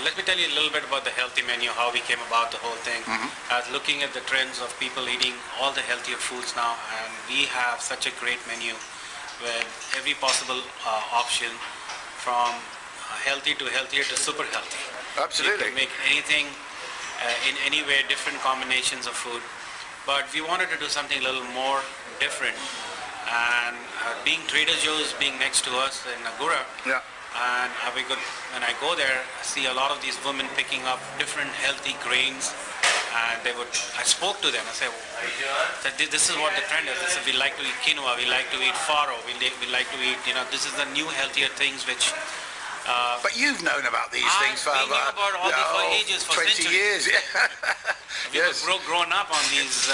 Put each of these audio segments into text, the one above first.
let me tell you a little bit about the healthy menu, how we came about the whole thing. I was looking at the trends of people eating all the healthier foods now, and we have such a great menu with every possible option, from healthy to healthier to super healthy. Absolutely. You can make anything in any way, different combinations of food. But we wanted to do something a little more different. And being Trader Joe's being next to us in Agoura, yeah. And when I go there, I see a lot of these women picking up different healthy grains, and I spoke to them. I said, this is what the trend is. We like to eat quinoa, we like to eat farro, we like to eat, this is the new healthier things which... but you've known about these things for about all these for ages, for 20 centuries. years. Yeah. We yes. were grown up on these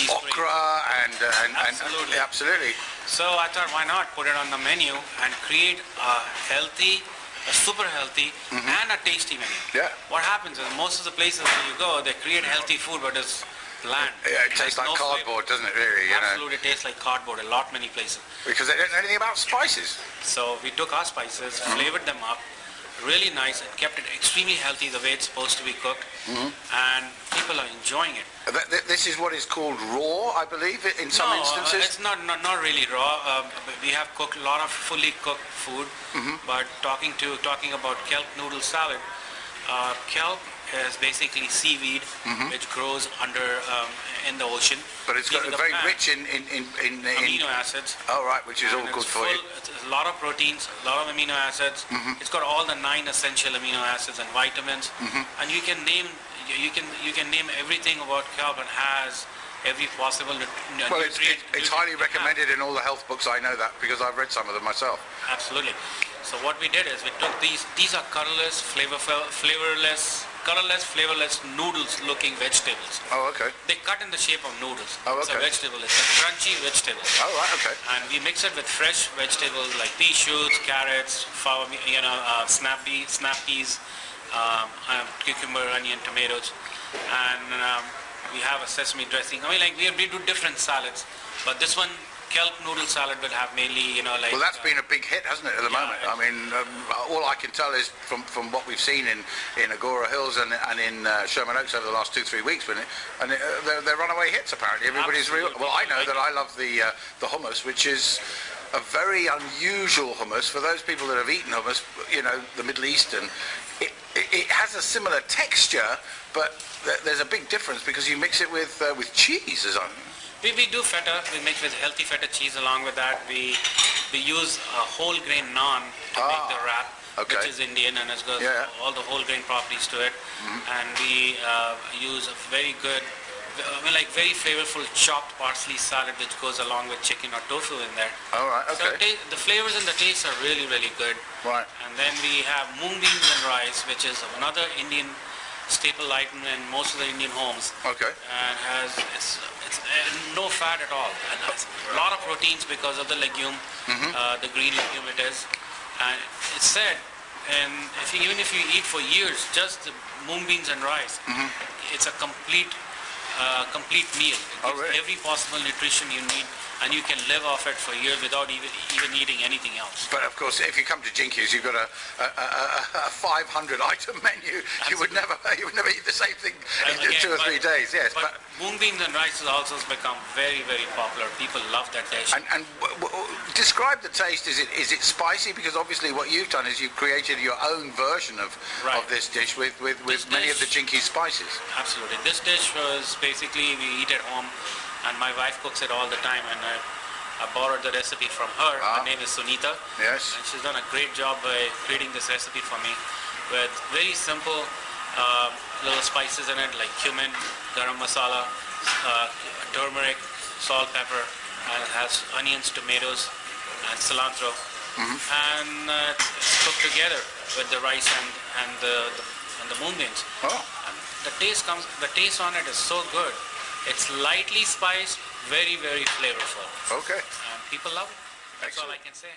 okra grains. and absolutely. Absolutely. So I thought, why not put it on the menu and create a healthy, a super healthy, and a tasty menu. Yeah. What happens is most of the places where you go, they create healthy food, but it's bland. Yeah, it tastes like cardboard, doesn't it, really? Absolutely, it tastes like cardboard many places. Because they don't know anything about spices. So we took our spices, flavored them up, really nice, and kept it extremely healthy the way it's supposed to be cooked, and people are enjoying it. This is what is called raw, I believe, in some instances? It's not really raw. We have cooked a lot of fully cooked food, but talking about kelp noodle salad, kelp is basically seaweed which grows in the ocean. But it's got very rich in amino acids. Oh, right, which is all good for you. It's a lot of proteins, a lot of amino acids. It's got all the 9 essential amino acids and vitamins, and you can name everything about kelp, and has every possible nutrient. Well, it's highly recommended in all the health books. I know that because I've read some of them myself. Absolutely. So what we did is we took these are colorless, flavorless noodles-looking vegetables. Oh, okay. They cut in the shape of noodles. Oh, okay. It's a vegetable. It's a crunchy vegetable. Oh, right, okay. And we mix it with fresh vegetables like pea shoots, carrots, snap peas, cucumber, onion, tomatoes, and we have a sesame dressing. I mean, like we do different salads, but this one, kelp noodle salad, will have mainly, Well, that's been a big hit, hasn't it, at the moment? I mean, all I can tell is from what we've seen in Agoura Hills and in Sherman Oaks over the last 2-3 weeks, they're runaway hits, apparently. Everybody's Well, I know that I love the hummus, which is a very unusual hummus. For those people that have eaten hummus, the Middle Eastern, it has a similar texture, but there's a big difference because you mix it with cheese, as I mean. We do feta. We mix with healthy feta cheese. Along with that, we use a whole grain naan to make the wrap, which is Indian, and it's got all the whole grain properties to it. And we use a very good, very flavorful chopped parsley salad, which goes along with chicken or tofu in there. All right, okay. So the flavors and the taste are really, really good. Right. And then we have mung beans and rice, which is another Indian staple item in most of the Indian homes. Okay. And it's no fat at all, and has a lot of proteins because of the legume, the green legume it is. And it's said, and even if you eat for years just the mung beans and rice, it's a complete meal. It gives every possible nutrition you need, and you can live off it for years without even eating anything else. But of course, if you come to Jinky's, you've got a 500-item menu. You would never eat the same thing in 2 or 3 days. Yes, but mung beans and rice has also become very, very popular. People love that dish. And describe the taste. Is it spicy? Because obviously, what you've done is you've created your own version of this dish with many of the Jinky's spices. Absolutely. This dish was basically we eat at home. And my wife cooks it all the time, and I borrowed the recipe from her. Her name is Sunita. Yes. And she's done a great job by creating this recipe for me with very simple little spices in it, like cumin, garam masala, turmeric, salt, pepper, and it has onions, tomatoes, and cilantro. And it's cooked together with the rice and the mung beans. And the taste on it is so good. It's lightly spiced, very, very flavorful. Okay. And people love it. That's all I can say.